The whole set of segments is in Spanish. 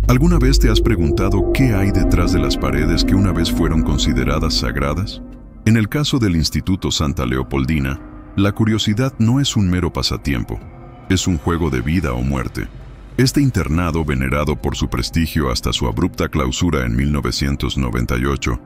¿Alguna vez te has preguntado qué hay detrás de las paredes que una vez fueron consideradas sagradas? En el caso del Instituto Santa Leopoldina, la curiosidad no es un mero pasatiempo, es un juego de vida o muerte. Este internado, venerado por su prestigio hasta su abrupta clausura en 1998,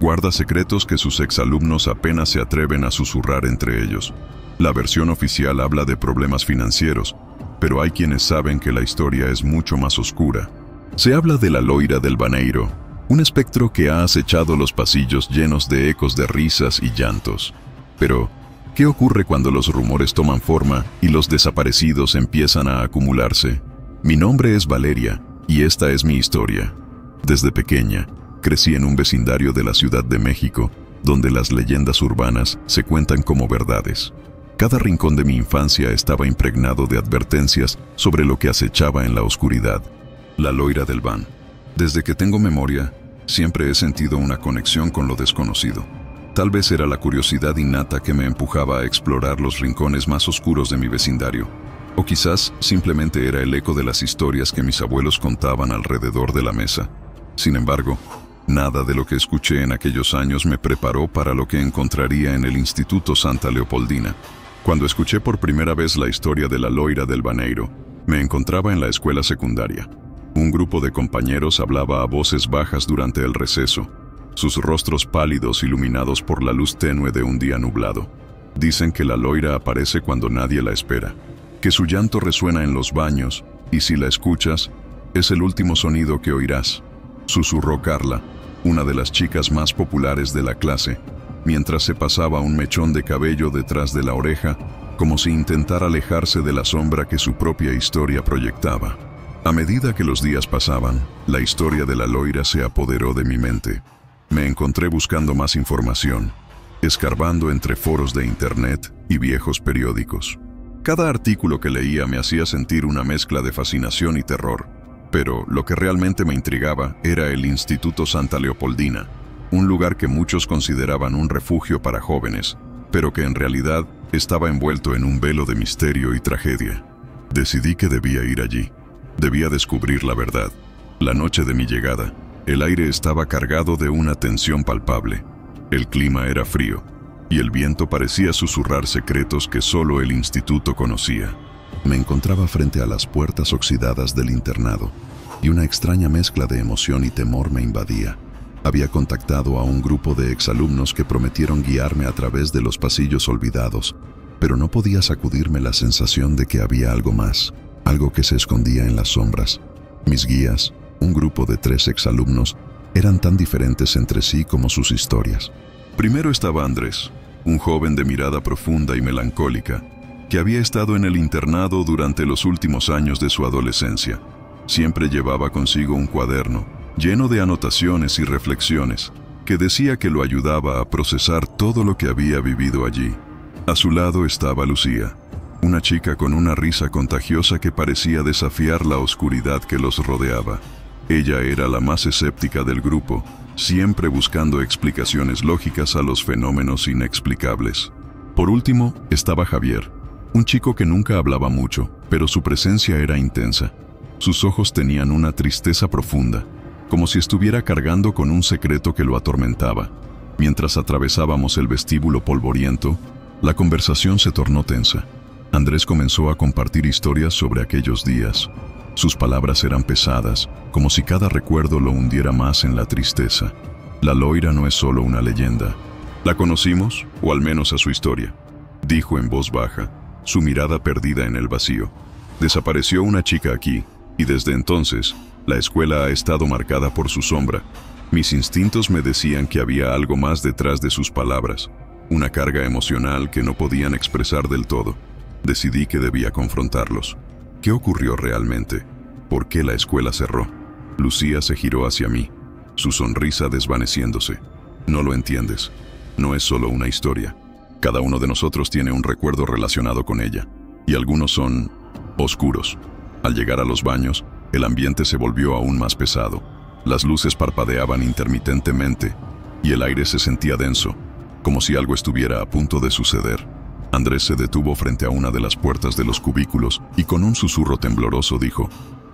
guarda secretos que sus exalumnos apenas se atreven a susurrar entre ellos. La versión oficial habla de problemas financieros, pero hay quienes saben que la historia es mucho más oscura. Se habla de la Loira del Baneiro, un espectro que ha acechado los pasillos llenos de ecos de risas y llantos. Pero, ¿qué ocurre cuando los rumores toman forma y los desaparecidos empiezan a acumularse? Mi nombre es Valeria, y esta es mi historia. Desde pequeña, crecí en un vecindario de la Ciudad de México, donde las leyendas urbanas se cuentan como verdades. Cada rincón de mi infancia estaba impregnado de advertencias sobre lo que acechaba en la oscuridad. La Loira del Ban. Desde que tengo memoria, siempre he sentido una conexión con lo desconocido. Tal vez era la curiosidad innata que me empujaba a explorar los rincones más oscuros de mi vecindario. O quizás simplemente era el eco de las historias que mis abuelos contaban alrededor de la mesa. Sin embargo, nada de lo que escuché en aquellos años me preparó para lo que encontraría en el Instituto Santa Leopoldina. Cuando escuché por primera vez la historia de la Loira del Baneiro, me encontraba en la escuela secundaria. Un grupo de compañeros hablaba a voces bajas durante el receso, sus rostros pálidos iluminados por la luz tenue de un día nublado. Dicen que la Loira aparece cuando nadie la espera, que su llanto resuena en los baños, y si la escuchas, es el último sonido que oirás, susurró Carla, una de las chicas más populares de la clase, mientras se pasaba un mechón de cabello detrás de la oreja, como si intentara alejarse de la sombra que su propia historia proyectaba. A medida que los días pasaban, la historia de la Loira se apoderó de mi mente. Me encontré buscando más información, escarbando entre foros de internet y viejos periódicos. Cada artículo que leía me hacía sentir una mezcla de fascinación y terror, pero lo que realmente me intrigaba era el Instituto Santa Leopoldina, un lugar que muchos consideraban un refugio para jóvenes, pero que en realidad estaba envuelto en un velo de misterio y tragedia. Decidí que debía ir allí. Debía descubrir la verdad. La noche de mi llegada, el aire estaba cargado de una tensión palpable. El clima era frío, y el viento parecía susurrar secretos que solo el instituto conocía. Me encontraba frente a las puertas oxidadas del internado, y una extraña mezcla de emoción y temor me invadía. Había contactado a un grupo de exalumnos que prometieron guiarme a través de los pasillos olvidados, pero no podía sacudirme la sensación de que había algo más, algo que se escondía en las sombras. Mis guías, un grupo de 3 exalumnos, eran tan diferentes entre sí como sus historias. Primero estaba Andrés, un joven de mirada profunda y melancólica, que había estado en el internado durante los últimos años de su adolescencia. Siempre llevaba consigo un cuaderno, lleno de anotaciones y reflexiones, que decía que lo ayudaba a procesar todo lo que había vivido allí. A su lado estaba Lucía, una chica con una risa contagiosa que parecía desafiar la oscuridad que los rodeaba. Ella era la más escéptica del grupo, siempre buscando explicaciones lógicas a los fenómenos inexplicables. Por último, estaba Javier, un chico que nunca hablaba mucho, pero su presencia era intensa. Sus ojos tenían una tristeza profunda, como si estuviera cargando con un secreto que lo atormentaba. Mientras atravesábamos el vestíbulo polvoriento, la conversación se tornó tensa. Andrés comenzó a compartir historias sobre aquellos días. Sus palabras eran pesadas, como si cada recuerdo lo hundiera más en la tristeza. La Loira no es solo una leyenda. La conocimos, o al menos a su historia, dijo en voz baja, su mirada perdida en el vacío. Desapareció una chica aquí, y desde entonces, la escuela ha estado marcada por su sombra. Mis instintos me decían que había algo más detrás de sus palabras, una carga emocional que no podían expresar del todo. Decidí que debía confrontarlos. ¿Qué ocurrió realmente? ¿Por qué la escuela cerró? Lucía se giró hacia mí, su sonrisa desvaneciéndose. No lo entiendes. No es solo una historia. Cada uno de nosotros tiene un recuerdo relacionado con ella, y algunos son oscuros. Al llegar a los baños, el ambiente se volvió aún más pesado. Las luces parpadeaban intermitentemente, y el aire se sentía denso, como si algo estuviera a punto de suceder. Andrés se detuvo frente a una de las puertas de los cubículos y con un susurro tembloroso dijo: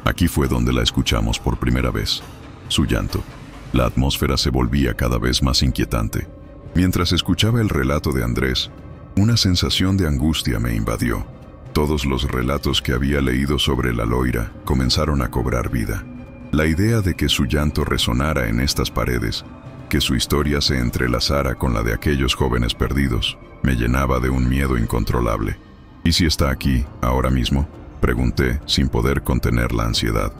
Aquí fue donde la escuchamos por primera vez. Su llanto. La atmósfera se volvía cada vez más inquietante. Mientras escuchaba el relato de Andrés, una sensación de angustia me invadió. Todos los relatos que había leído sobre la Loira comenzaron a cobrar vida. La idea de que su llanto resonara en estas paredes, que su historia se entrelazara con la de aquellos jóvenes perdidos, me llenaba de un miedo incontrolable. ¿Y si está aquí, ahora mismo?, pregunté, sin poder contener la ansiedad.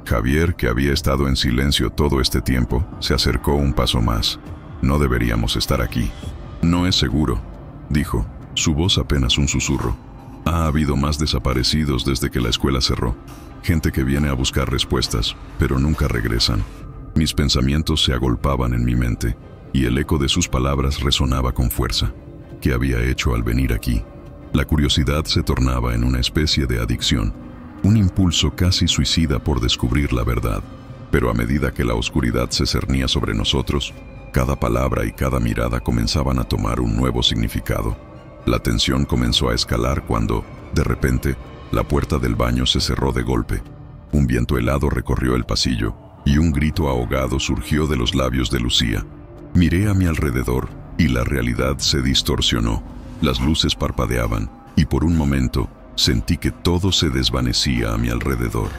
Javier, que había estado en silencio todo este tiempo, se acercó un paso más. No deberíamos estar aquí. No es seguro, dijo, su voz apenas un susurro. Ha habido más desaparecidos desde que la escuela cerró. Gente que viene a buscar respuestas, pero nunca regresan. Mis pensamientos se agolpaban en mi mente, y el eco de sus palabras resonaba con fuerza. ¿Qué había hecho al venir aquí? La curiosidad se tornaba en una especie de adicción, un impulso casi suicida por descubrir la verdad. Pero a medida que la oscuridad se cernía sobre nosotros, cada palabra y cada mirada comenzaban a tomar un nuevo significado. La tensión comenzó a escalar cuando, de repente, la puerta del baño se cerró de golpe. Un viento helado recorrió el pasillo, y un grito ahogado surgió de los labios de Lucía. Miré a mi alrededor, y la realidad se distorsionó. Las luces parpadeaban, y por un momento sentí que todo se desvanecía a mi alrededor.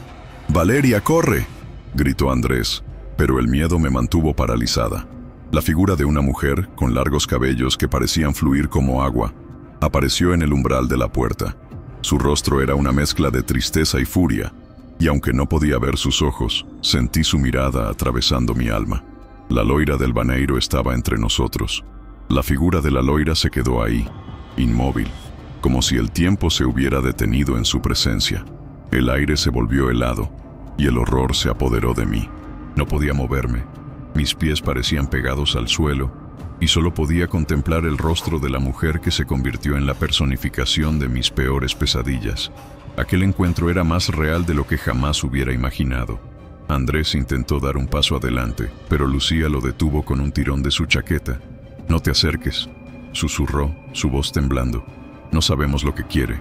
«¡Valeria, corre!», gritó Andrés, pero el miedo me mantuvo paralizada. La figura de una mujer, con largos cabellos que parecían fluir como agua, apareció en el umbral de la puerta. Su rostro era una mezcla de tristeza y furia, y aunque no podía ver sus ojos, sentí su mirada atravesando mi alma. La Loira del Baneiro estaba entre nosotros. La figura de la Loira se quedó ahí, inmóvil, como si el tiempo se hubiera detenido en su presencia. El aire se volvió helado, y el horror se apoderó de mí. No podía moverme. Mis pies parecían pegados al suelo, y solo podía contemplar el rostro de la mujer que se convirtió en la personificación de mis peores pesadillas. Aquel encuentro era más real de lo que jamás hubiera imaginado. Andrés intentó dar un paso adelante, pero Lucía lo detuvo con un tirón de su chaqueta. «No te acerques», susurró, su voz temblando. «No sabemos lo que quiere».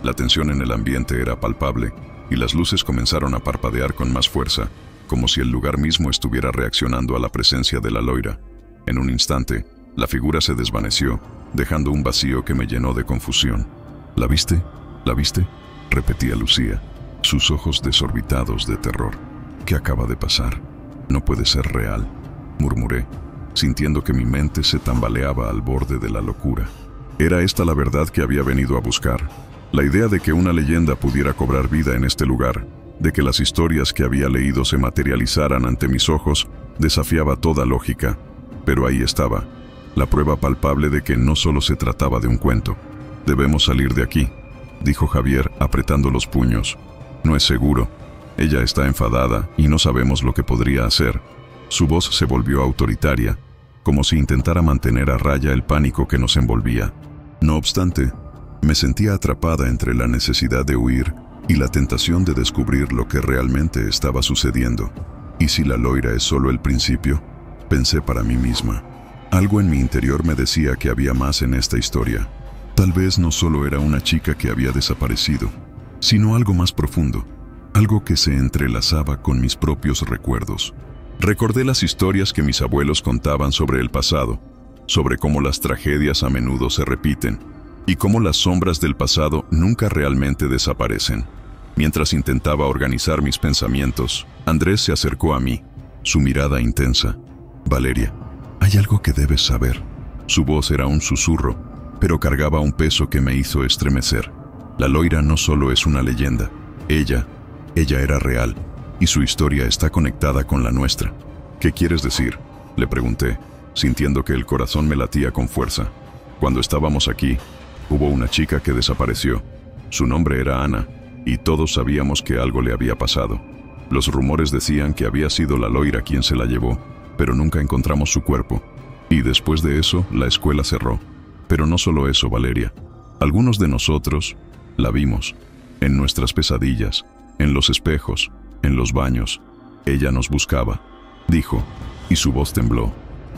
La tensión en el ambiente era palpable, y las luces comenzaron a parpadear con más fuerza, como si el lugar mismo estuviera reaccionando a la presencia de la Loira. En un instante, la figura se desvaneció, dejando un vacío que me llenó de confusión. «¿La viste? ¿La viste?», repetía Lucía, sus ojos desorbitados de terror. «¿Qué acaba de pasar? No puede ser real», murmuré, sintiendo que mi mente se tambaleaba al borde de la locura. Era esta la verdad que había venido a buscar. La idea de que una leyenda pudiera cobrar vida en este lugar, de que las historias que había leído se materializaran ante mis ojos, desafiaba toda lógica. Pero ahí estaba, la prueba palpable de que no solo se trataba de un cuento. «Debemos salir de aquí», dijo Javier apretando los puños. «No es seguro. Ella está enfadada y no sabemos lo que podría hacer». Su voz se volvió autoritaria, como si intentara mantener a raya el pánico que nos envolvía. No obstante, me sentía atrapada entre la necesidad de huir y la tentación de descubrir lo que realmente estaba sucediendo. ¿Y si la Loira es solo el principio?, pensé para mí misma. Algo en mi interior me decía que había más en esta historia. Tal vez no solo era una chica que había desaparecido, sino algo más profundo, algo que se entrelazaba con mis propios recuerdos. Recordé las historias que mis abuelos contaban sobre el pasado, sobre cómo las tragedias a menudo se repiten, y cómo las sombras del pasado nunca realmente desaparecen. Mientras intentaba organizar mis pensamientos, Andrés se acercó a mí, su mirada intensa. «Valeria, hay algo que debes saber». Su voz era un susurro, pero cargaba un peso que me hizo estremecer. La Loira no solo es una leyenda. Ella era real, y su historia está conectada con la nuestra. «¿Qué quieres decir?», le pregunté, sintiendo que el corazón me latía con fuerza. «Cuando estábamos aquí, hubo una chica que desapareció. Su nombre era Ana, y todos sabíamos que algo le había pasado. Los rumores decían que había sido la Loira quien se la llevó, pero nunca encontramos su cuerpo. Y después de eso, la escuela cerró. Pero no solo eso, Valeria. Algunos de nosotros la vimos, en nuestras pesadillas, en los espejos, en los baños. Ella nos buscaba», dijo, y su voz tembló.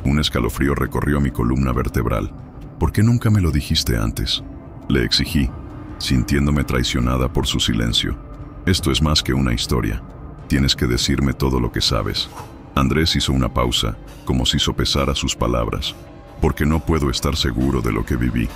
Un escalofrío recorrió mi columna vertebral. «¿Por qué nunca me lo dijiste antes?», le exigí, sintiéndome traicionada por su silencio. «Esto es más que una historia. Tienes que decirme todo lo que sabes. Andrés hizo una pausa, como si sopesara sus palabras. Porque no puedo estar seguro de lo que viví.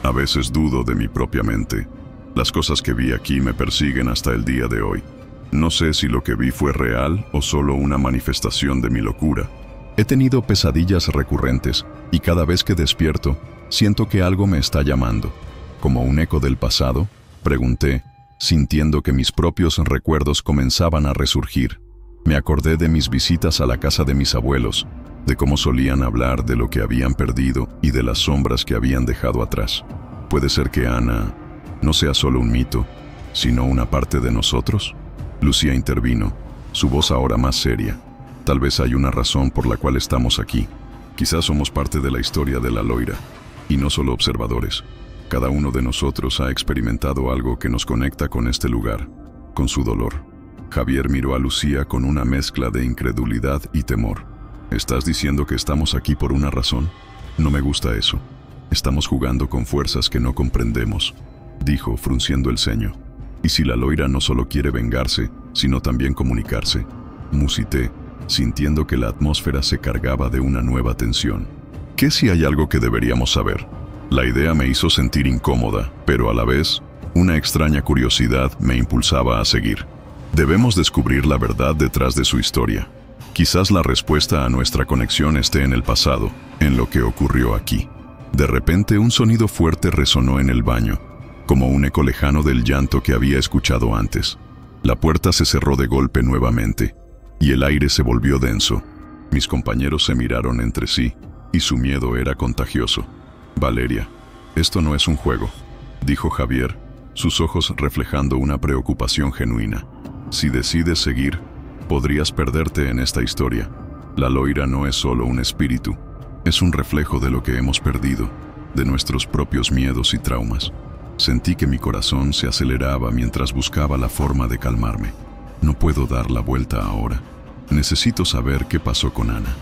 A veces dudo de mi propia mente. Las cosas que vi aquí me persiguen hasta el día de hoy. No sé si lo que vi fue real o solo una manifestación de mi locura. He tenido pesadillas recurrentes y cada vez que despierto, siento que algo me está llamando. Como un eco del pasado, pregunté, sintiendo que mis propios recuerdos comenzaban a resurgir. Me acordé de mis visitas a la casa de mis abuelos, de cómo solían hablar de lo que habían perdido y de las sombras que habían dejado atrás. ¿Puede ser que Ana no sea solo un mito, sino una parte de nosotros? Lucía intervino, su voz ahora más seria. Tal vez hay una razón por la cual estamos aquí. Quizás somos parte de la historia de la Loira, y no solo observadores. Cada uno de nosotros ha experimentado algo que nos conecta con este lugar, con su dolor. Javier miró a Lucía con una mezcla de incredulidad y temor. ¿Estás diciendo que estamos aquí por una razón? No me gusta eso. Estamos jugando con fuerzas que no comprendemos, dijo, frunciendo el ceño. ¿Y si la Loira no solo quiere vengarse, sino también comunicarse? Musité, sintiendo que la atmósfera se cargaba de una nueva tensión. ¿Qué si hay algo que deberíamos saber? La idea me hizo sentir incómoda, pero a la vez, una extraña curiosidad me impulsaba a seguir. Debemos descubrir la verdad detrás de su historia. Quizás la respuesta a nuestra conexión esté en el pasado, en lo que ocurrió aquí. De repente, un sonido fuerte resonó en el baño, como un eco lejano del llanto que había escuchado antes. La puerta se cerró de golpe nuevamente, y el aire se volvió denso. Mis compañeros se miraron entre sí, y su miedo era contagioso. Valeria, esto no es un juego, dijo Javier, sus ojos reflejando una preocupación genuina. Si decides seguir, podrías perderte en esta historia. La Loira no es solo un espíritu, es un reflejo de lo que hemos perdido, de nuestros propios miedos y traumas. Sentí que mi corazón se aceleraba mientras buscaba la forma de calmarme. No puedo dar la vuelta ahora. Necesito saber qué pasó con Ana.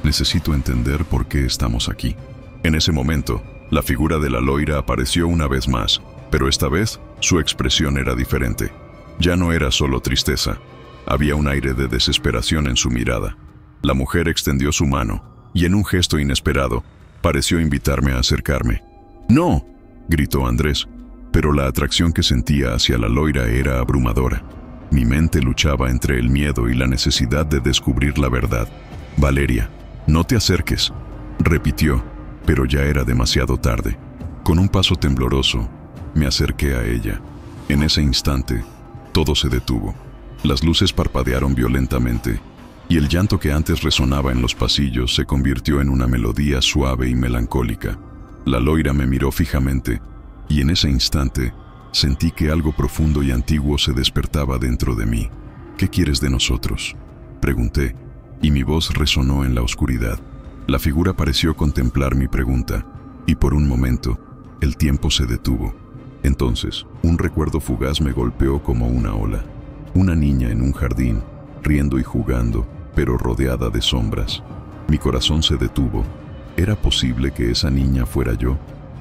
Necesito entender por qué estamos aquí. En ese momento, la figura de la Loira apareció una vez más, pero esta vez su expresión era diferente. Ya no era solo tristeza. Había un aire de desesperación en su mirada. La mujer extendió su mano, y en un gesto inesperado, pareció invitarme a acercarme. ¡No!, gritó Andrés, pero la atracción que sentía hacia la Loira era abrumadora. Mi mente luchaba entre el miedo y la necesidad de descubrir la verdad. «Valeria, no te acerques», repitió, pero ya era demasiado tarde. Con un paso tembloroso, me acerqué a ella. En ese instante, todo se detuvo. Las luces parpadearon violentamente, y el llanto que antes resonaba en los pasillos se convirtió en una melodía suave y melancólica. La Loira me miró fijamente, y en ese instante sentí que algo profundo y antiguo se despertaba dentro de mí. «¿Qué quieres de nosotros?», pregunté, y mi voz resonó en la oscuridad. La figura pareció contemplar mi pregunta, y por un momento, el tiempo se detuvo. Entonces, un recuerdo fugaz me golpeó como una ola. Una niña en un jardín, riendo y jugando, pero rodeada de sombras. Mi corazón se detuvo. ¿Era posible que esa niña fuera yo?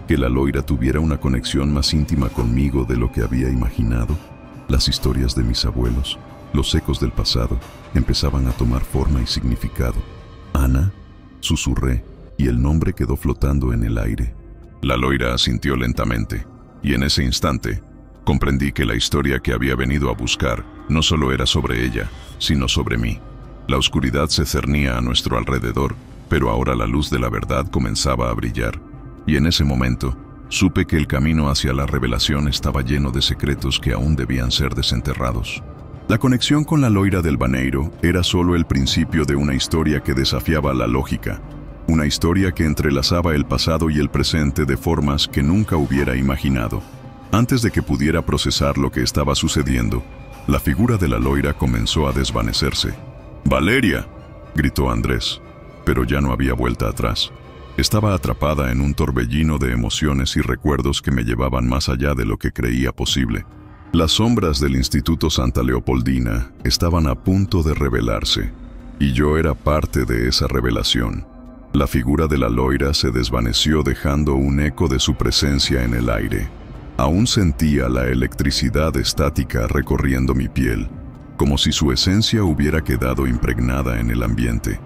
¿Que la Loira tuviera una conexión más íntima conmigo de lo que había imaginado? Las historias de mis abuelos, los ecos del pasado, empezaban a tomar forma y significado. «Ana», susurré, y el nombre quedó flotando en el aire. La Loira asintió lentamente, y en ese instante, comprendí que la historia que había venido a buscar no solo era sobre ella, sino sobre mí. La oscuridad se cernía a nuestro alrededor, pero ahora la luz de la verdad comenzaba a brillar. Y en ese momento, supe que el camino hacia la revelación estaba lleno de secretos que aún debían ser desenterrados. La conexión con la Loira del Baneiro era solo el principio de una historia que desafiaba la lógica, una historia que entrelazaba el pasado y el presente de formas que nunca hubiera imaginado. Antes de que pudiera procesar lo que estaba sucediendo, la figura de la Loira comenzó a desvanecerse. «¡Valeria!», gritó Andrés, pero ya no había vuelta atrás. Estaba atrapada en un torbellino de emociones y recuerdos que me llevaban más allá de lo que creía posible. Las sombras del Instituto Santa Leopoldina estaban a punto de revelarse, y yo era parte de esa revelación. La figura de la Loira se desvaneció dejando un eco de su presencia en el aire. Aún sentía la electricidad estática recorriendo mi piel. como si su esencia hubiera quedado impregnada en el ambiente.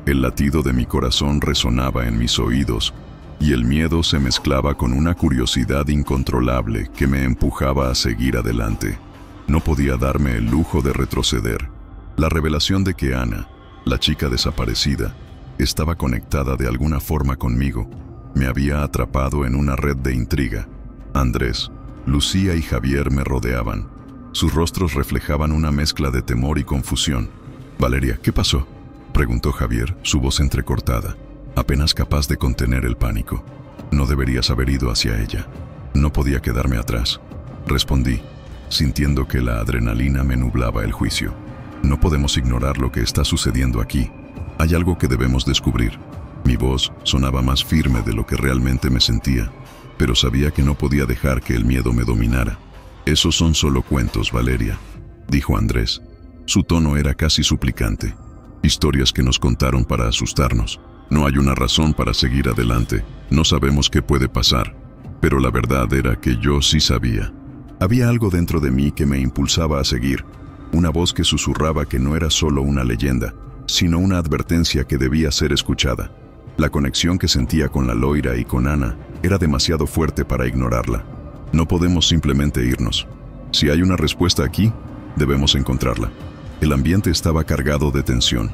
El latido de mi corazón resonaba en mis oídos, y el miedo se mezclaba con una curiosidad incontrolable que me empujaba a seguir adelante. No podía darme el lujo de retroceder. La revelación de que Ana, la chica desaparecida, estaba conectada de alguna forma conmigo, me había atrapado en una red de intriga. Andrés, Lucía y Javier me rodeaban. Sus rostros reflejaban una mezcla de temor y confusión. «Valeria, ¿qué pasó?», preguntó Javier, su voz entrecortada, apenas capaz de contener el pánico. «No deberías haber ido hacia ella. No podía quedarme atrás», respondí, sintiendo que la adrenalina me nublaba el juicio. «No podemos ignorar lo que está sucediendo aquí. Hay algo que debemos descubrir». Mi voz sonaba más firme de lo que realmente me sentía, pero sabía que no podía dejar que el miedo me dominara. «Esos son solo cuentos, Valeria», dijo Andrés. Su tono era casi suplicante. «Historias que nos contaron para asustarnos. No hay una razón para seguir adelante. No sabemos qué puede pasar». Pero la verdad era que yo sí sabía. Había algo dentro de mí que me impulsaba a seguir. Una voz que susurraba que no era solo una leyenda, sino una advertencia que debía ser escuchada. La conexión que sentía con la Loira y con Ana era demasiado fuerte para ignorarla. No podemos simplemente irnos. Si hay una respuesta aquí, debemos encontrarla. El ambiente estaba cargado de tensión.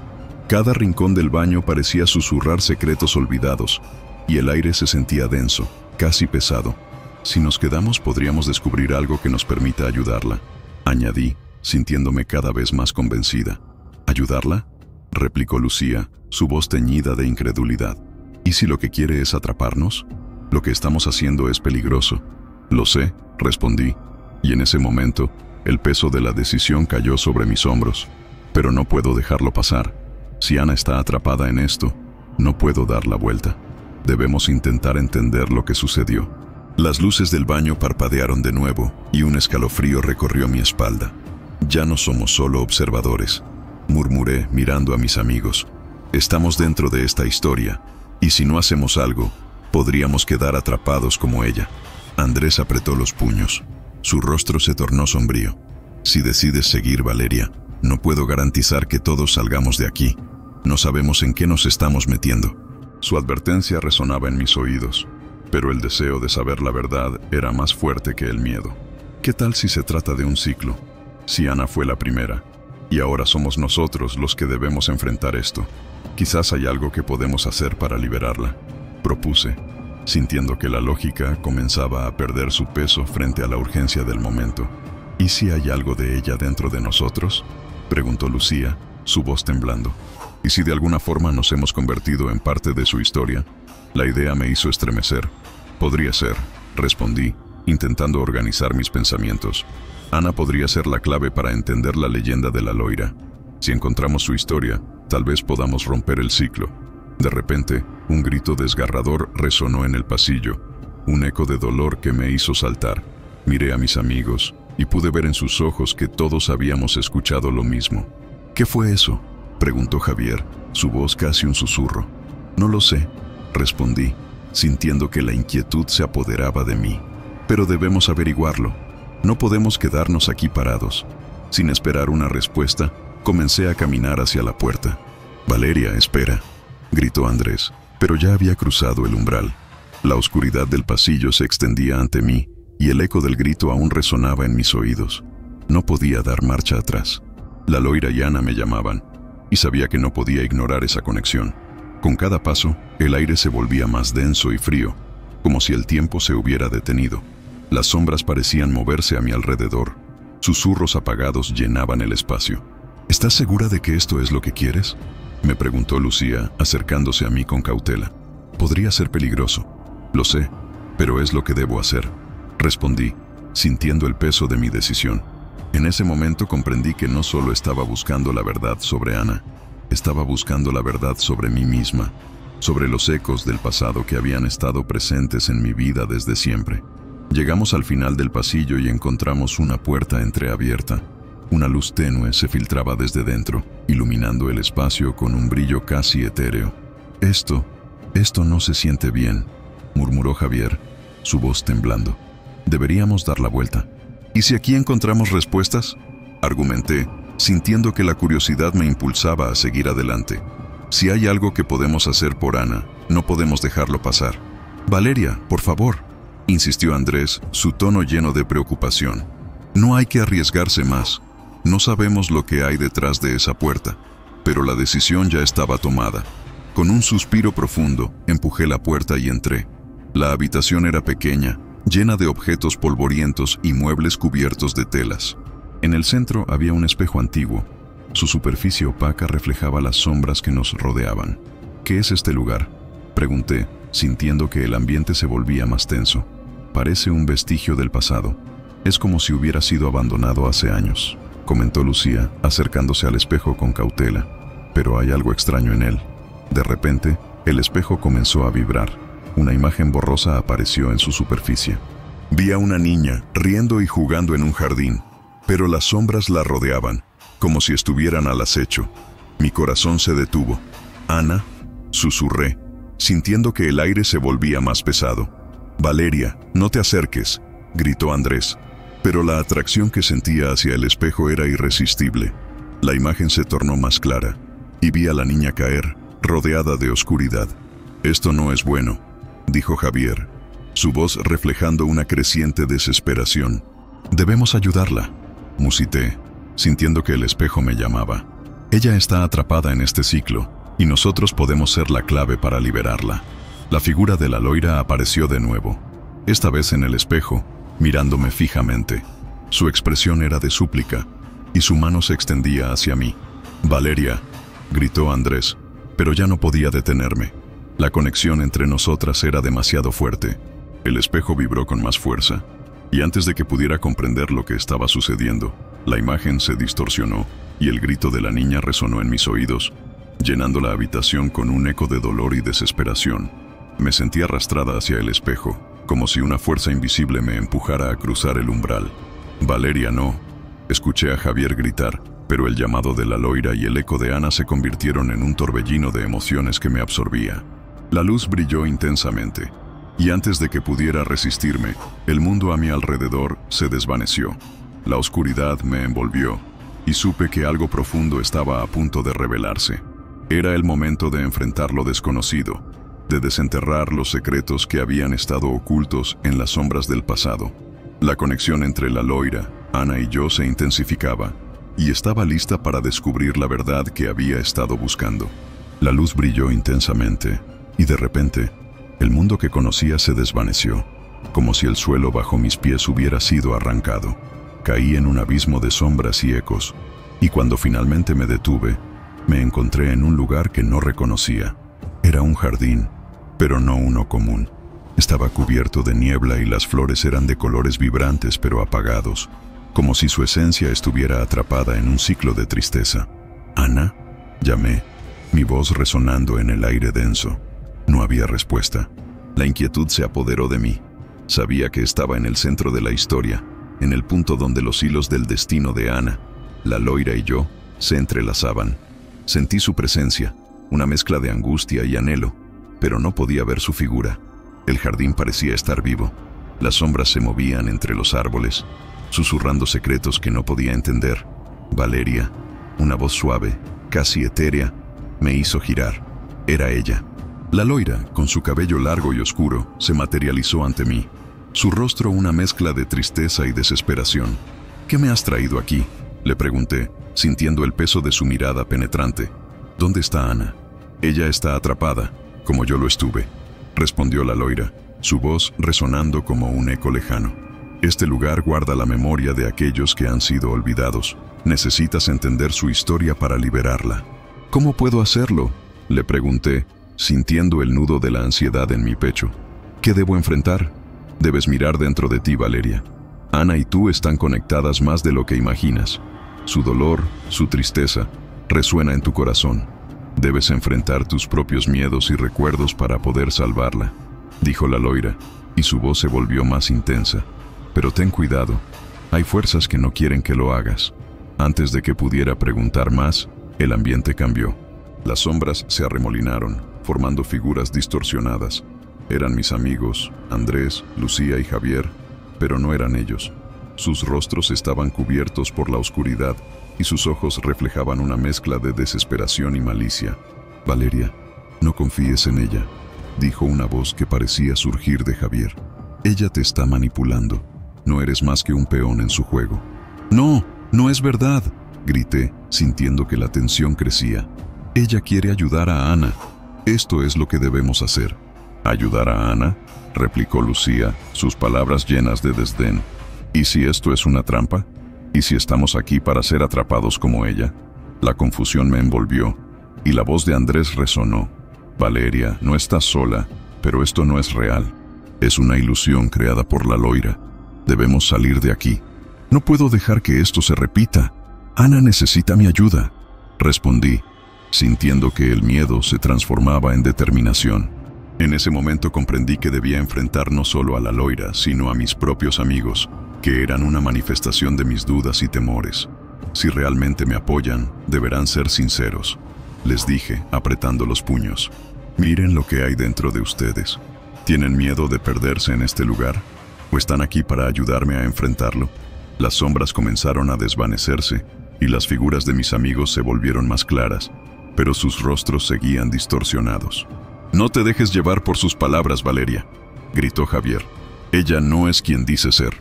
Cada rincón del baño parecía susurrar secretos olvidados, y el aire se sentía denso, casi pesado. «Si nos quedamos, podríamos descubrir algo que nos permita ayudarla», añadí, sintiéndome cada vez más convencida. «¿Ayudarla?», replicó Lucía, su voz teñida de incredulidad. «¿Y si lo que quiere es atraparnos? Lo que estamos haciendo es peligroso». «Lo sé», respondí, y en ese momento, el peso de la decisión cayó sobre mis hombros. «Pero no puedo dejarlo pasar. Si Ana está atrapada en esto, no puedo dar la vuelta. Debemos intentar entender lo que sucedió». Las luces del baño parpadearon de nuevo, y un escalofrío recorrió mi espalda. «Ya no somos solo observadores», murmuré mirando a mis amigos. «Estamos dentro de esta historia, y si no hacemos algo, podríamos quedar atrapados como ella». Andrés apretó los puños. Su rostro se tornó sombrío. «Si decides seguir, Valeria, no puedo garantizar que todos salgamos de aquí. No sabemos en qué nos estamos metiendo». Su advertencia resonaba en mis oídos, pero el deseo de saber la verdad era más fuerte que el miedo. ¿Qué tal si se trata de un ciclo? Si Ana fue la primera, y ahora somos nosotros los que debemos enfrentar esto. Quizás hay algo que podemos hacer para liberarla, propuse, sintiendo que la lógica comenzaba a perder su peso frente a la urgencia del momento. «¿Y si hay algo de ella dentro de nosotros?», preguntó Lucía, su voz temblando. «¿Y si de alguna forma nos hemos convertido en parte de su historia?». La idea me hizo estremecer. «Podría ser», respondí, intentando organizar mis pensamientos. «Ana podría ser la clave para entender la leyenda de la Loira. Si encontramos su historia, tal vez podamos romper el ciclo». De repente, un grito desgarrador resonó en el pasillo, un eco de dolor que me hizo saltar. Miré a mis amigos y pude ver en sus ojos que todos habíamos escuchado lo mismo. «¿Qué fue eso?», preguntó Javier, su voz casi un susurro. «No lo sé», respondí, sintiendo que la inquietud se apoderaba de mí. «Pero debemos averiguarlo. No podemos quedarnos aquí parados». Sin esperar una respuesta, comencé a caminar hacia la puerta. «Valeria, espera», gritó Andrés, pero ya había cruzado el umbral. La oscuridad del pasillo se extendía ante mí, y el eco del grito aún resonaba en mis oídos. No podía dar marcha atrás. La Loira y Ana me llamaban, y sabía que no podía ignorar esa conexión. Con cada paso, el aire se volvía más denso y frío, como si el tiempo se hubiera detenido. Las sombras parecían moverse a mi alrededor. Susurros apagados llenaban el espacio. «¿Estás segura de que esto es lo que quieres?», me preguntó Lucía, acercándose a mí con cautela. «Podría ser peligroso». «Lo sé, pero es lo que debo hacer», respondí, sintiendo el peso de mi decisión. En ese momento comprendí que no solo estaba buscando la verdad sobre Ana, estaba buscando la verdad sobre mí misma, sobre los ecos del pasado que habían estado presentes en mi vida desde siempre. Llegamos al final del pasillo y encontramos una puerta entreabierta. Una luz tenue se filtraba desde dentro, iluminando el espacio con un brillo casi etéreo. Esto no se siente bien», murmuró Javier, su voz temblando. «Deberíamos dar la vuelta». «¿Y si aquí encontramos respuestas?», argumenté, sintiendo que la curiosidad me impulsaba a seguir adelante. Si hay algo que podemos hacer por Ana, no podemos dejarlo pasar. Valeria, por favor, insistió Andrés, su tono lleno de preocupación. No hay que arriesgarse más. No sabemos lo que hay detrás de esa puerta, pero la decisión ya estaba tomada. Con un suspiro profundo, empujé la puerta y entré. La habitación era pequeña, llena de objetos polvorientos y muebles cubiertos de telas. En el centro había un espejo antiguo. Su superficie opaca reflejaba las sombras que nos rodeaban. ¿Qué es este lugar?, pregunté, sintiendo que el ambiente se volvía más tenso. Parece un vestigio del pasado. Es como si hubiera sido abandonado hace años, comentó Lucía, acercándose al espejo con cautela. Pero hay algo extraño en él. De repente, el espejo comenzó a vibrar. Una imagen borrosa apareció en su superficie. Vi a una niña riendo y jugando en un jardín, pero las sombras la rodeaban, como si estuvieran al acecho. Mi corazón se detuvo. «Ana», susurré, sintiendo que el aire se volvía más pesado. «Valeria, no te acerques», gritó Andrés. Pero la atracción que sentía hacia el espejo era irresistible. La imagen se tornó más clara, y vi a la niña caer, rodeada de oscuridad. «Esto no es bueno», dijo Javier, su voz reflejando una creciente desesperación. «Debemos ayudarla», musité, sintiendo que el espejo me llamaba. «Ella está atrapada en este ciclo, y nosotros podemos ser la clave para liberarla». La figura de la Loira apareció de nuevo, esta vez en el espejo, mirándome fijamente. Su expresión era de súplica, y su mano se extendía hacia mí. «Valeria», gritó Andrés, pero ya no podía detenerme. La conexión entre nosotras era demasiado fuerte. El espejo vibró con más fuerza, y antes de que pudiera comprender lo que estaba sucediendo, la imagen se distorsionó y el grito de la niña resonó en mis oídos, llenando la habitación con un eco de dolor y desesperación. Me sentí arrastrada hacia el espejo, como si una fuerza invisible me empujara a cruzar el umbral. «Valeria, no», escuché a Javier gritar, pero el llamado de la Loira y el eco de Ana se convirtieron en un torbellino de emociones que me absorbía. La luz brilló intensamente, y antes de que pudiera resistirme, el mundo a mi alrededor se desvaneció. La oscuridad me envolvió, y supe que algo profundo estaba a punto de revelarse. Era el momento de enfrentar lo desconocido, de desenterrar los secretos que habían estado ocultos en las sombras del pasado. La conexión entre la Loira, Ana y yo se intensificaba, y estaba lista para descubrir la verdad que había estado buscando. La luz brilló intensamente, y de repente, el mundo que conocía se desvaneció, como si el suelo bajo mis pies hubiera sido arrancado. Caí en un abismo de sombras y ecos, y cuando finalmente me detuve, me encontré en un lugar que no reconocía. Era un jardín, pero no uno común. Estaba cubierto de niebla y las flores eran de colores vibrantes pero apagados, como si su esencia estuviera atrapada en un ciclo de tristeza. «¿Ana?», llamé, mi voz resonando en el aire denso. No había respuesta. La inquietud se apoderó de mí. Sabía que estaba en el centro de la historia, en el punto donde los hilos del destino de Ana, la Loira y yo se entrelazaban. Sentí su presencia, una mezcla de angustia y anhelo, pero no podía ver su figura. El jardín parecía estar vivo. Las sombras se movían entre los árboles, susurrando secretos que no podía entender. «Valeria», una voz suave, casi etérea, me hizo girar. Era ella. La Loira, con su cabello largo y oscuro, se materializó ante mí. Su rostro una mezcla de tristeza y desesperación. «¿Qué me has traído aquí?», le pregunté, sintiendo el peso de su mirada penetrante. «¿Dónde está Ana?». «Ella está atrapada, como yo lo estuve», respondió la Loira, su voz resonando como un eco lejano. «Este lugar guarda la memoria de aquellos que han sido olvidados. Necesitas entender su historia para liberarla». «¿Cómo puedo hacerlo?», le pregunté, sintiendo el nudo de la ansiedad en mi pecho. «¿Qué debo enfrentar?». «Debes mirar dentro de ti, Valeria. Ana y tú están conectadas más de lo que imaginas. Su dolor, su tristeza, resuena en tu corazón. Debes enfrentar tus propios miedos y recuerdos para poder salvarla», dijo la Loira, y su voz se volvió más intensa. «Pero ten cuidado, hay fuerzas que no quieren que lo hagas». Antes de que pudiera preguntar más, el ambiente cambió. Las sombras se arremolinaron, formando figuras distorsionadas. Eran mis amigos, Andrés, Lucía y Javier, pero no eran ellos. Sus rostros estaban cubiertos por la oscuridad, y sus ojos reflejaban una mezcla de desesperación y malicia. «Valeria, no confíes en ella», dijo una voz que parecía surgir de Javier. «Ella te está manipulando. No eres más que un peón en su juego». «No, no es verdad», grité, sintiendo que la tensión crecía. «Ella quiere ayudar a Ana. Esto es lo que debemos hacer». «¿Ayudar a Ana?», replicó Lucía, sus palabras llenas de desdén. «¿Y si esto es una trampa? ¿Y si estamos aquí para ser atrapados como ella?». La confusión me envolvió, y la voz de Andrés resonó. «Valeria, no estás sola, pero esto no es real. Es una ilusión creada por la Loira. Debemos salir de aquí. No puedo dejar que esto se repita. Ana necesita mi ayuda», respondí, sintiendo que el miedo se transformaba en determinación. En ese momento comprendí que debía enfrentar no solo a la Loira, sino a mis propios amigos, que eran una manifestación de mis dudas y temores. «Si realmente me apoyan, deberán ser sinceros», les dije, apretando los puños. «Miren lo que hay dentro de ustedes. ¿Tienen miedo de perderse en este lugar? ¿O están aquí para ayudarme a enfrentarlo?». Las sombras comenzaron a desvanecerse, y las figuras de mis amigos se volvieron más claras, pero sus rostros seguían distorsionados. «No te dejes llevar por sus palabras, Valeria», gritó Javier. «Ella no es quien dice ser».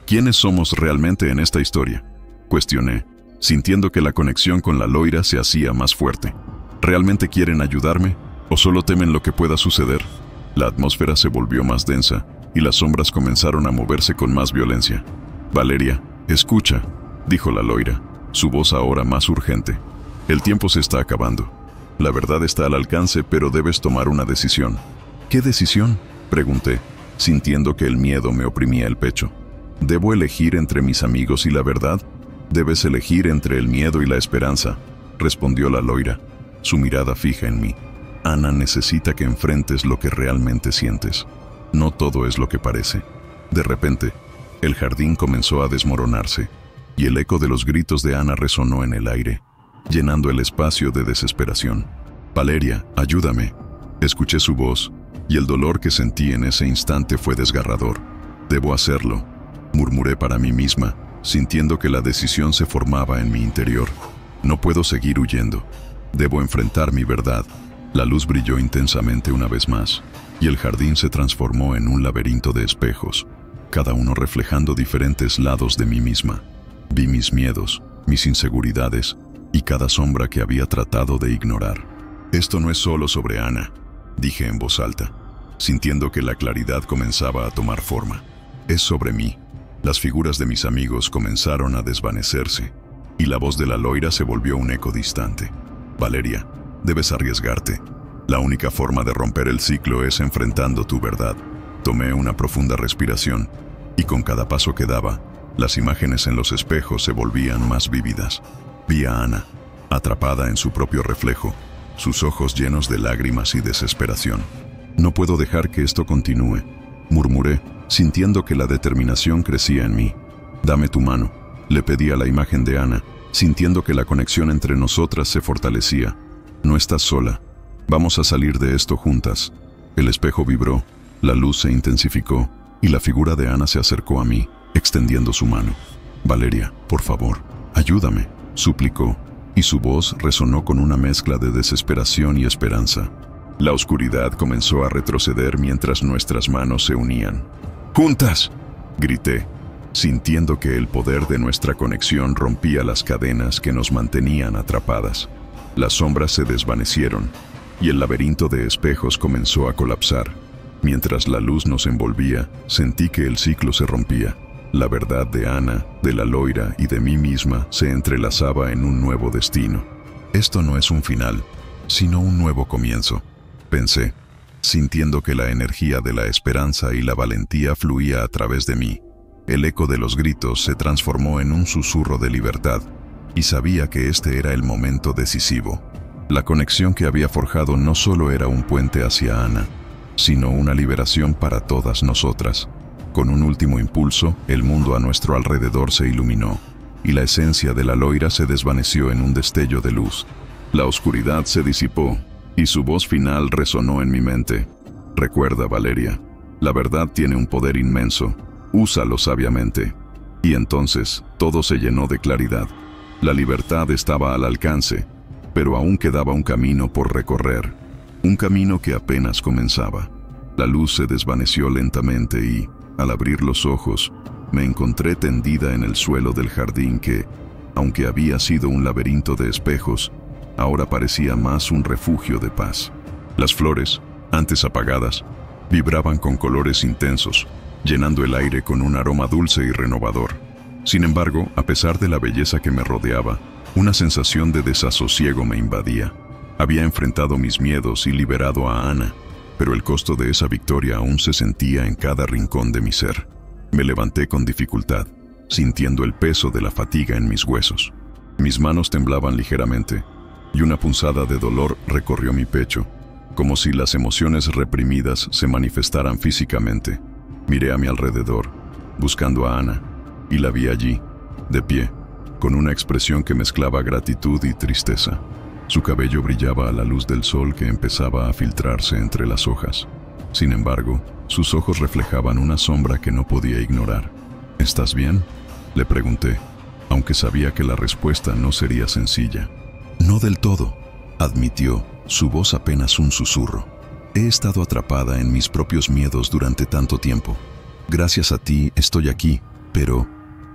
«¿Quiénes somos realmente en esta historia?», cuestioné, sintiendo que la conexión con la Loira se hacía más fuerte. ¿Realmente quieren ayudarme o solo temen lo que pueda suceder? La atmósfera se volvió más densa y las sombras comenzaron a moverse con más violencia. «Valeria, escucha», dijo la Loira, su voz ahora más urgente. «El tiempo se está acabando. La verdad está al alcance, pero debes tomar una decisión». «¿Qué decisión?», pregunté, sintiendo que el miedo me oprimía el pecho. «¿Debo elegir entre mis amigos y la verdad?». «Debes elegir entre el miedo y la esperanza», respondió la Loira, su mirada fija en mí. «Ana necesita que enfrentes lo que realmente sientes. No todo es lo que parece». De repente, el jardín comenzó a desmoronarse, y el eco de los gritos de Ana resonó en el aire, llenando el espacio de desesperación. «Valeria, ayúdame». Escuché su voz, y el dolor que sentí en ese instante fue desgarrador. «Debo hacerlo», murmuré para mí misma, sintiendo que la decisión se formaba en mi interior. «No puedo seguir huyendo. Debo enfrentar mi verdad». La luz brilló intensamente una vez más, y el jardín se transformó en un laberinto de espejos, cada uno reflejando diferentes lados de mí misma. Vi mis miedos, mis inseguridades, y cada sombra que había tratado de ignorar. «Esto no es solo sobre Ana», dije en voz alta, sintiendo que la claridad comenzaba a tomar forma. «Es sobre mí». Las figuras de mis amigos comenzaron a desvanecerse, y la voz de la Loira se volvió un eco distante. «Valeria, debes arriesgarte. La única forma de romper el ciclo es enfrentando tu verdad». Tomé una profunda respiración, y con cada paso que daba, las imágenes en los espejos se volvían más vívidas. Vi a Ana, atrapada en su propio reflejo, sus ojos llenos de lágrimas y desesperación. «No puedo dejar que esto continúe», murmuré, sintiendo que la determinación crecía en mí. «Dame tu mano», le pedí a la imagen de Ana, sintiendo que la conexión entre nosotras se fortalecía. «No estás sola. Vamos a salir de esto juntas». El espejo vibró, la luz se intensificó, y la figura de Ana se acercó a mí, extendiendo su mano. «Valeria, por favor, ayúdame», suplicó, y su voz resonó con una mezcla de desesperación y esperanza. La oscuridad comenzó a retroceder mientras nuestras manos se unían. «¡Juntas!», grité, sintiendo que el poder de nuestra conexión rompía las cadenas que nos mantenían atrapadas. Las sombras se desvanecieron, y el laberinto de espejos comenzó a colapsar. Mientras la luz nos envolvía, sentí que el ciclo se rompía. La verdad de Ana, de la Loira y de mí misma se entrelazaba en un nuevo destino. «Esto no es un final, sino un nuevo comienzo», pensé, sintiendo que la energía de la esperanza y la valentía fluía a través de mí. El eco de los gritos se transformó en un susurro de libertad, y sabía que este era el momento decisivo. La conexión que había forjado no solo era un puente hacia Ana, sino una liberación para todas nosotras. Con un último impulso, el mundo a nuestro alrededor se iluminó, y la esencia de la Loira se desvaneció en un destello de luz. La oscuridad se disipó, y su voz final resonó en mi mente. «Recuerda, Valeria, la verdad tiene un poder inmenso. Úsalo sabiamente». Y entonces, todo se llenó de claridad. La libertad estaba al alcance, pero aún quedaba un camino por recorrer, un camino que apenas comenzaba. La luz se desvaneció lentamente y, al abrir los ojos, me encontré tendida en el suelo del jardín que, aunque había sido un laberinto de espejos, ahora parecía más un refugio de paz. Las flores, antes apagadas, vibraban con colores intensos, llenando el aire con un aroma dulce y renovador. Sin embargo, a pesar de la belleza que me rodeaba, una sensación de desasosiego me invadía. Había enfrentado mis miedos y liberado a Ana, pero el costo de esa victoria aún se sentía en cada rincón de mi ser. Me levanté con dificultad, sintiendo el peso de la fatiga en mis huesos. Mis manos temblaban ligeramente, y una punzada de dolor recorrió mi pecho, como si las emociones reprimidas se manifestaran físicamente. Miré a mi alrededor, buscando a Ana, y la vi allí, de pie, con una expresión que mezclaba gratitud y tristeza. Su cabello brillaba a la luz del sol que empezaba a filtrarse entre las hojas. Sin embargo, sus ojos reflejaban una sombra que no podía ignorar. ¿Estás bien?, le pregunté, aunque sabía que la respuesta no sería sencilla. No del todo, admitió, su voz apenas un susurro. He estado atrapada en mis propios miedos durante tanto tiempo. Gracias a ti estoy aquí, pero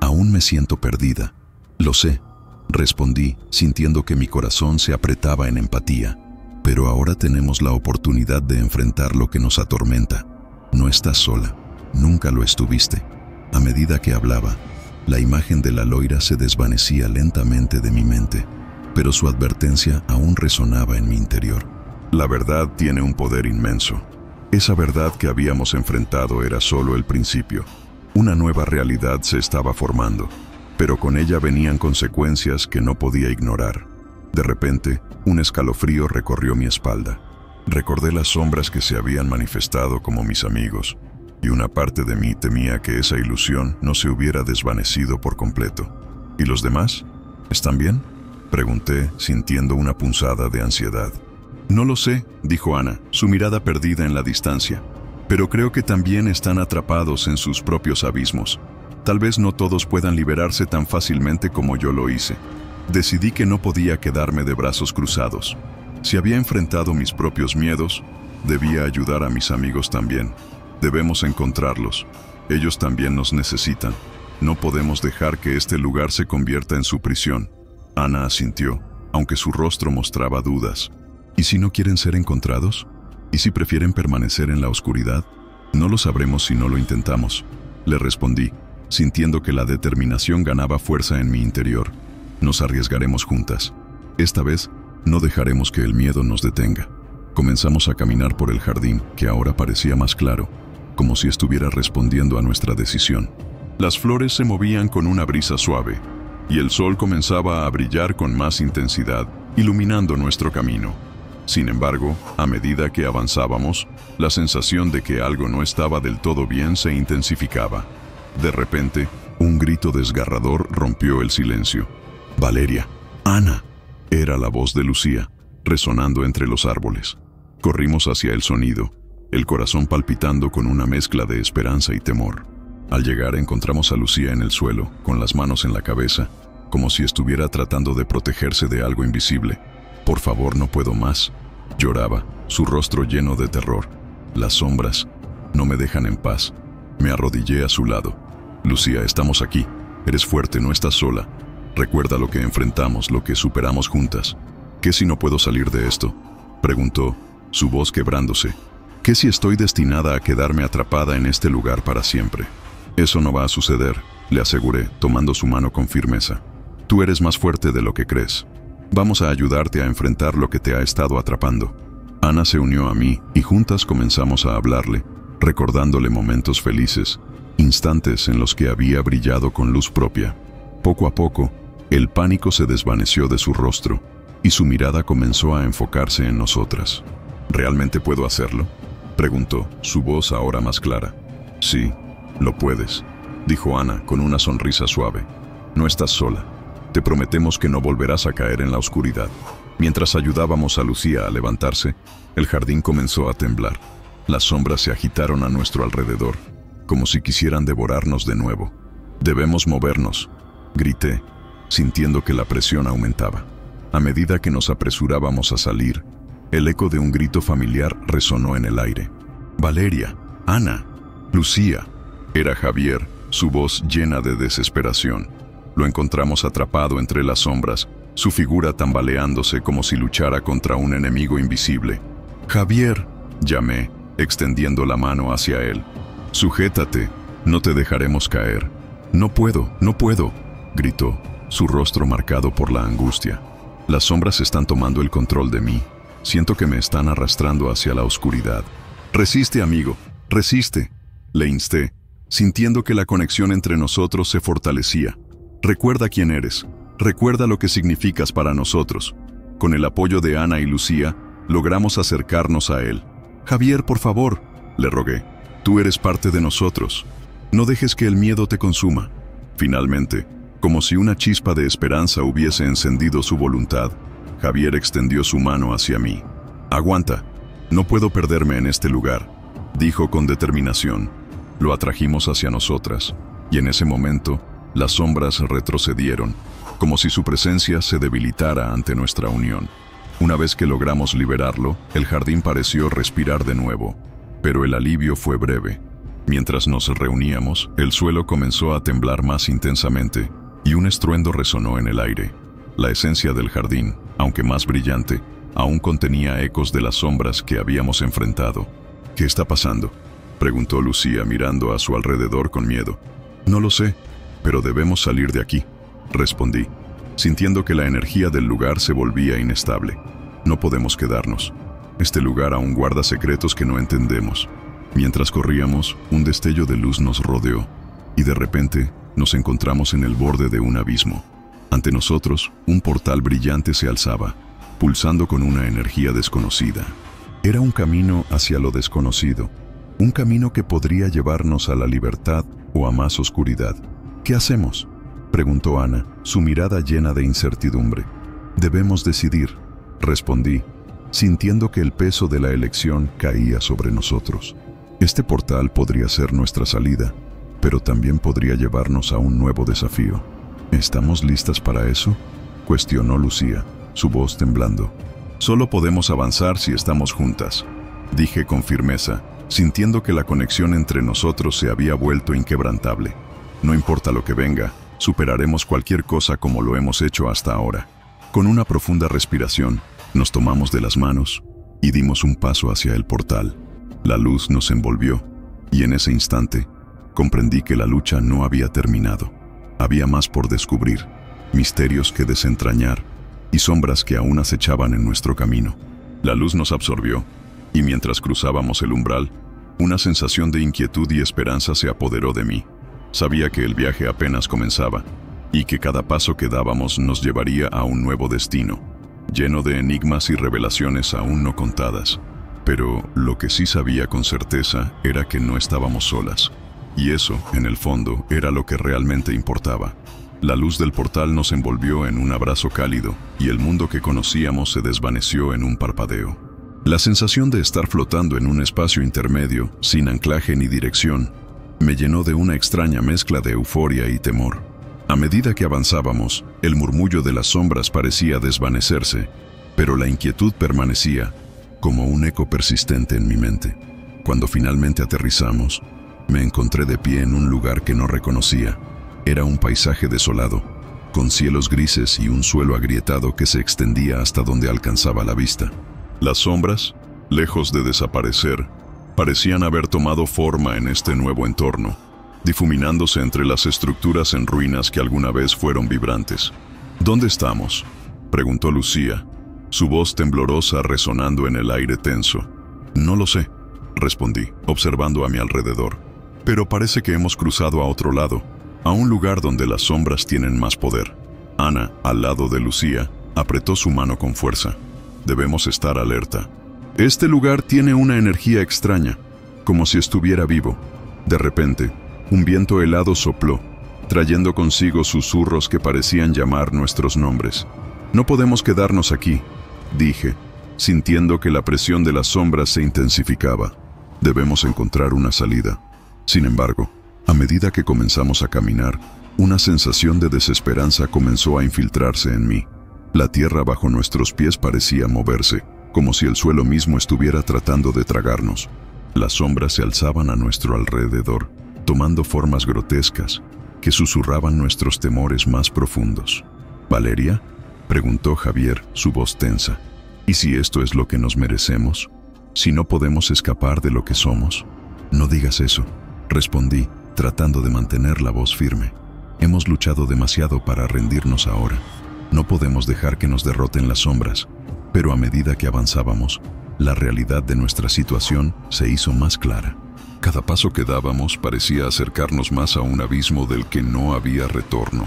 aún me siento perdida. Lo sé, respondí, sintiendo que mi corazón se apretaba en empatía. Pero ahora tenemos la oportunidad de enfrentar lo que nos atormenta. No estás sola, nunca lo estuviste. A medida que hablaba, la imagen de la loira se desvanecía lentamente de mi mente, pero su advertencia aún resonaba en mi interior. La verdad tiene un poder inmenso. Esa verdad que habíamos enfrentado era solo el principio. Una nueva realidad se estaba formando, pero con ella venían consecuencias que no podía ignorar. De repente, un escalofrío recorrió mi espalda. Recordé las sombras que se habían manifestado como mis amigos, y una parte de mí temía que esa ilusión no se hubiera desvanecido por completo. ¿Y los demás? ¿Están bien?, pregunté, sintiendo una punzada de ansiedad. No lo sé, dijo Ana, su mirada perdida en la distancia. Pero creo que también están atrapados en sus propios abismos. Tal vez no todos puedan liberarse tan fácilmente como yo lo hice. Decidí que no podía quedarme de brazos cruzados. Si había enfrentado mis propios miedos, debía ayudar a mis amigos también. Debemos encontrarlos. Ellos también nos necesitan. No podemos dejar que este lugar se convierta en su prisión. Ana asintió, aunque su rostro mostraba dudas. ¿Y si no quieren ser encontrados? ¿Y si prefieren permanecer en la oscuridad? No lo sabremos si no lo intentamos, le respondí, sintiendo que la determinación ganaba fuerza en mi interior. Nos arriesgaremos juntas. Esta vez, no dejaremos que el miedo nos detenga. Comenzamos a caminar por el jardín, que ahora parecía más claro, como si estuviera respondiendo a nuestra decisión. Las flores se movían con una brisa suave, y el sol comenzaba a brillar con más intensidad, iluminando nuestro camino. Sin embargo, a medida que avanzábamos, la sensación de que algo no estaba del todo bien se intensificaba. De repente, un grito desgarrador rompió el silencio. «Valeria, Ana», era la voz de Lucía, resonando entre los árboles. Corrimos hacia el sonido, el corazón palpitando con una mezcla de esperanza y temor. Al llegar encontramos a Lucía en el suelo, con las manos en la cabeza, como si estuviera tratando de protegerse de algo invisible. «Por favor, no puedo más», lloraba, su rostro lleno de terror. «Las sombras no me dejan en paz». Me arrodillé a su lado. «Lucía, estamos aquí. Eres fuerte, no estás sola. Recuerda lo que enfrentamos, lo que superamos juntas». «¿Qué si no puedo salir de esto?», preguntó, su voz quebrándose. «¿Qué si estoy destinada a quedarme atrapada en este lugar para siempre?». «Eso no va a suceder», le aseguré, tomando su mano con firmeza. «Tú eres más fuerte de lo que crees. Vamos a ayudarte a enfrentar lo que te ha estado atrapando». Ana se unió a mí y juntas comenzamos a hablarle, recordándole momentos felices, instantes en los que había brillado con luz propia. Poco a poco, el pánico se desvaneció de su rostro y su mirada comenzó a enfocarse en nosotras. «¿Realmente puedo hacerlo?», preguntó, su voz ahora más clara. «Sí, lo puedes», dijo Ana con una sonrisa suave. «No estás sola. Te prometemos que no volverás a caer en la oscuridad». Mientras ayudábamos a Lucía a levantarse, el jardín comenzó a temblar. Las sombras se agitaron a nuestro alrededor, como si quisieran devorarnos de nuevo. «Debemos movernos», grité, sintiendo que la presión aumentaba. A medida que nos apresurábamos a salir, el eco de un grito familiar resonó en el aire. Valeria, Ana, Lucía. Era Javier, su voz llena de desesperación. Lo encontramos atrapado entre las sombras, su figura tambaleándose como si luchara contra un enemigo invisible. Javier, llamé, extendiendo la mano hacia él. Sujétate, no te dejaremos caer. No puedo, gritó, su rostro marcado por la angustia. Las sombras están tomando el control de mí. Siento que me están arrastrando hacia la oscuridad. Resiste, amigo, resiste, le insté, sintiendo que la conexión entre nosotros se fortalecía. Recuerda quién eres, recuerda lo que significas para nosotros. Con el apoyo de Ana y Lucía, logramos acercarnos a él. Javier, por favor, le rogué, tú eres parte de nosotros. No dejes que el miedo te consuma. Finalmente, como si una chispa de esperanza hubiese encendido su voluntad, Javier extendió su mano hacia mí. Aguanta, no puedo perderme en este lugar, dijo con determinación. Lo atrajimos hacia nosotras, y en ese momento, las sombras retrocedieron, como si su presencia se debilitara ante nuestra unión. Una vez que logramos liberarlo, el jardín pareció respirar de nuevo, pero el alivio fue breve. Mientras nos reuníamos, el suelo comenzó a temblar más intensamente, y un estruendo resonó en el aire. La esencia del jardín, aunque más brillante, aún contenía ecos de las sombras que habíamos enfrentado. ¿Qué está pasando?, preguntó Lucía mirando a su alrededor con miedo. No lo sé, pero debemos salir de aquí, respondí, sintiendo que la energía del lugar se volvía inestable. No podemos quedarnos. Este lugar aún guarda secretos que no entendemos. Mientras corríamos, un destello de luz nos rodeó, y de repente nos encontramos en el borde de un abismo. Ante nosotros, un portal brillante se alzaba, pulsando con una energía desconocida. Era un camino hacia lo desconocido, un camino que podría llevarnos a la libertad o a más oscuridad. ¿Qué hacemos?, preguntó Ana, su mirada llena de incertidumbre. Debemos decidir, respondí, sintiendo que el peso de la elección caía sobre nosotros. Este portal podría ser nuestra salida, pero también podría llevarnos a un nuevo desafío. ¿Estamos listas para eso?, cuestionó Lucía, su voz temblando. Solo podemos avanzar si estamos juntas, dije con firmeza, sintiendo que la conexión entre nosotros se había vuelto inquebrantable. No importa lo que venga, superaremos cualquier cosa como lo hemos hecho hasta ahora. Con una profunda respiración, nos tomamos de las manos y dimos un paso hacia el portal. La luz nos envolvió, y en ese instante, comprendí que la lucha no había terminado. Había más por descubrir, misterios que desentrañar y sombras que aún acechaban en nuestro camino. La luz nos absorbió, y mientras cruzábamos el umbral, una sensación de inquietud y esperanza se apoderó de mí. Sabía que el viaje apenas comenzaba, y que cada paso que dábamos nos llevaría a un nuevo destino, lleno de enigmas y revelaciones aún no contadas. Pero lo que sí sabía con certeza era que no estábamos solas. Y eso, en el fondo, era lo que realmente importaba. La luz del portal nos envolvió en un abrazo cálido, y el mundo que conocíamos se desvaneció en un parpadeo. La sensación de estar flotando en un espacio intermedio, sin anclaje ni dirección, me llenó de una extraña mezcla de euforia y temor. A medida que avanzábamos, el murmullo de las sombras parecía desvanecerse, pero la inquietud permanecía, como un eco persistente en mi mente. Cuando finalmente aterrizamos, me encontré de pie en un lugar que no reconocía. Era un paisaje desolado, con cielos grises y un suelo agrietado que se extendía hasta donde alcanzaba la vista. Las sombras, lejos de desaparecer, parecían haber tomado forma en este nuevo entorno, difuminándose entre las estructuras en ruinas que alguna vez fueron vibrantes. ¿Dónde estamos?, preguntó Lucía, su voz temblorosa resonando en el aire tenso. No lo sé, respondí, observando a mi alrededor. Pero parece que hemos cruzado a otro lado, a un lugar donde las sombras tienen más poder. Ana, al lado de Lucía, apretó su mano con fuerza. Debemos estar alerta. Este lugar tiene una energía extraña, como si estuviera vivo. De repente, un viento helado sopló, trayendo consigo susurros que parecían llamar nuestros nombres. No podemos quedarnos aquí, dije, sintiendo que la presión de las sombras se intensificaba. Debemos encontrar una salida. Sin embargo, a medida que comenzamos a caminar, Una sensación de desesperanza comenzó a infiltrarse en mí. La tierra bajo nuestros pies parecía moverse, como si el suelo mismo estuviera tratando de tragarnos. Las sombras se alzaban a nuestro alrededor, tomando formas grotescas, que susurraban nuestros temores más profundos. «¿Valeria?», preguntó Javier, su voz tensa. «¿Y si esto es lo que nos merecemos? ¿Si no podemos escapar de lo que somos?». «No digas eso», respondí, tratando de mantener la voz firme. «Hemos luchado demasiado para rendirnos ahora. No podemos dejar que nos derroten las sombras». Pero a medida que avanzábamos, la realidad de nuestra situación se hizo más clara. Cada paso que dábamos parecía acercarnos más a un abismo del que no había retorno.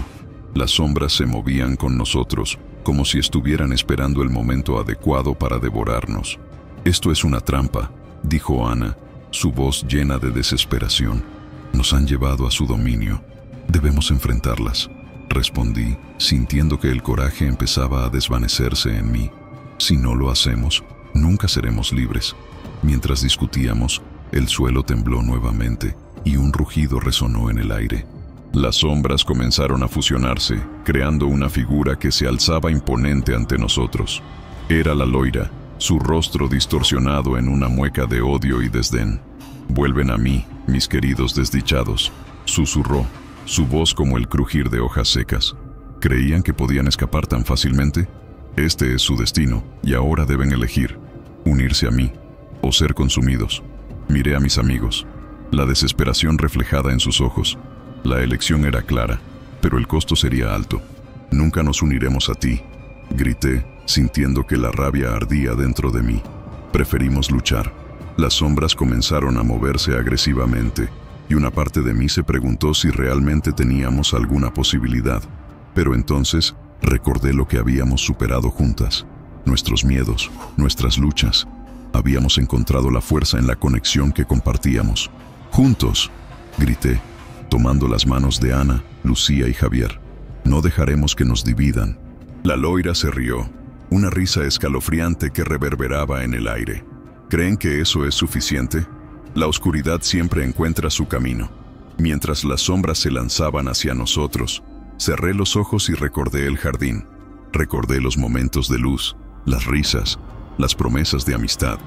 Las sombras se movían con nosotros, como si estuvieran esperando el momento adecuado para devorarnos. «Esto es una trampa», dijo Ana, su voz llena de desesperación. «Nos han llevado a su dominio. Debemos enfrentarlas», respondí, sintiendo que el coraje empezaba a desvanecerse en mí. «Si no lo hacemos, nunca seremos libres». Mientras discutíamos, el suelo tembló nuevamente y un rugido resonó en el aire. Las sombras comenzaron a fusionarse, creando una figura que se alzaba imponente ante nosotros. Era la Loira, su rostro distorsionado en una mueca de odio y desdén. «Vuelven a mí, mis queridos desdichados», susurró, su voz como el crujir de hojas secas. ¿Creían que podían escapar tan fácilmente? Este es su destino, y ahora deben elegir, unirse a mí, o ser consumidos. Miré a mis amigos, la desesperación reflejada en sus ojos. La elección era clara, pero el costo sería alto. «Nunca nos uniremos a ti», grité, sintiendo que la rabia ardía dentro de mí. Preferimos luchar. Las sombras comenzaron a moverse agresivamente, y una parte de mí se preguntó si realmente teníamos alguna posibilidad. Pero entonces recordé lo que habíamos superado juntas, nuestros miedos, nuestras luchas. Habíamos encontrado la fuerza en la conexión que compartíamos. «Juntos», grité, tomando las manos de Ana, Lucía y Javier. «No dejaremos que nos dividan». La Loira se rió, una risa escalofriante que reverberaba en el aire. ¿Creen que eso es suficiente? La oscuridad siempre encuentra su camino. Mientras las sombras se lanzaban hacia nosotros, cerré los ojos y recordé el jardín. Recordé los momentos de luz, las risas, las promesas de amistad.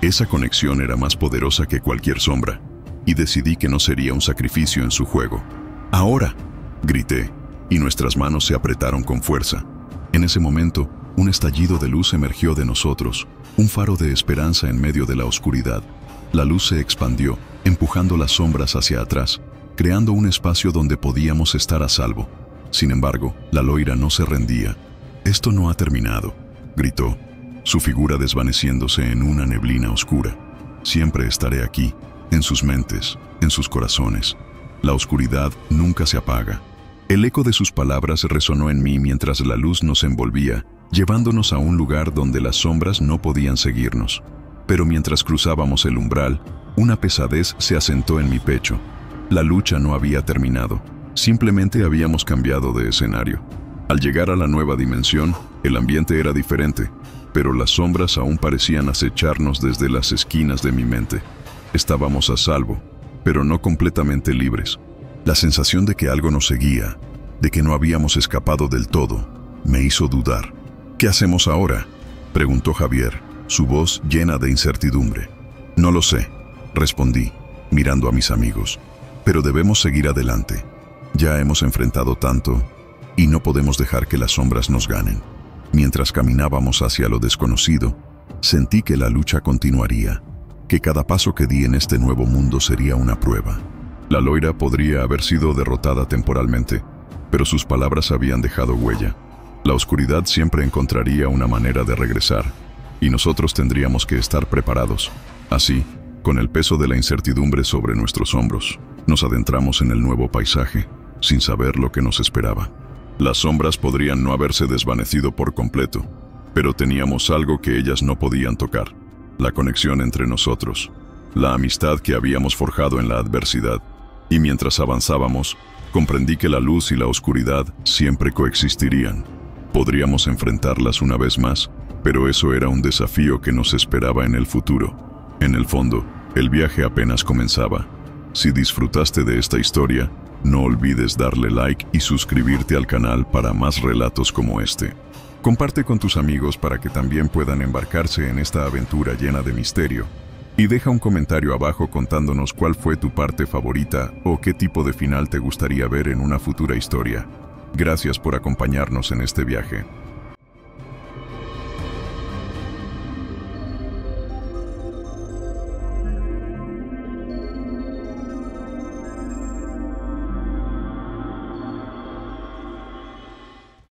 Esa conexión era más poderosa que cualquier sombra, y decidí que no sería un sacrificio en su juego. «Ahora», grité, y nuestras manos se apretaron con fuerza. En ese momento, un estallido de luz emergió de nosotros, un faro de esperanza en medio de la oscuridad. La luz se expandió, empujando las sombras hacia atrás, creando un espacio donde podíamos estar a salvo. Sin embargo, la Loira no se rendía. «Esto no ha terminado», gritó, su figura desvaneciéndose en una neblina oscura. «Siempre estaré aquí, en sus mentes, en sus corazones. La oscuridad nunca se apaga». El eco de sus palabras resonó en mí mientras la luz nos envolvía, llevándonos a un lugar donde las sombras no podían seguirnos. Pero mientras cruzábamos el umbral, una pesadez se asentó en mi pecho. La lucha no había terminado, simplemente habíamos cambiado de escenario. Al llegar a la nueva dimensión, el ambiente era diferente, pero las sombras aún parecían acecharnos desde las esquinas de mi mente. Estábamos a salvo, pero no completamente libres. La sensación de que algo nos seguía, de que no habíamos escapado del todo, me hizo dudar. «¿Qué hacemos ahora?», preguntó Javier, su voz llena de incertidumbre. «No lo sé», respondí, mirando a mis amigos. «Pero debemos seguir adelante. Ya hemos enfrentado tanto, y no podemos dejar que las sombras nos ganen». Mientras caminábamos hacia lo desconocido, sentí que la lucha continuaría, que cada paso que di en este nuevo mundo sería una prueba. La Loira podría haber sido derrotada temporalmente, pero sus palabras habían dejado huella. La oscuridad siempre encontraría una manera de regresar, y nosotros tendríamos que estar preparados. Así, con el peso de la incertidumbre sobre nuestros hombros, nos adentramos en el nuevo paisaje, sin saber lo que nos esperaba. Las sombras podrían no haberse desvanecido por completo, pero teníamos algo que ellas no podían tocar: la conexión entre nosotros, la amistad que habíamos forjado en la adversidad. Y mientras avanzábamos, comprendí que la luz y la oscuridad siempre coexistirían. Podríamos enfrentarlas una vez más, pero eso era un desafío que nos esperaba en el futuro. En el fondo, el viaje apenas comenzaba. Si disfrutaste de esta historia, No olvides darle like y suscribirte al canal para más relatos como este. Comparte con tus amigos para que también puedan embarcarse en esta aventura llena de misterio. Y deja un comentario abajo contándonos cuál fue tu parte favorita o qué tipo de final te gustaría ver en una futura historia. Gracias por acompañarnos en este viaje.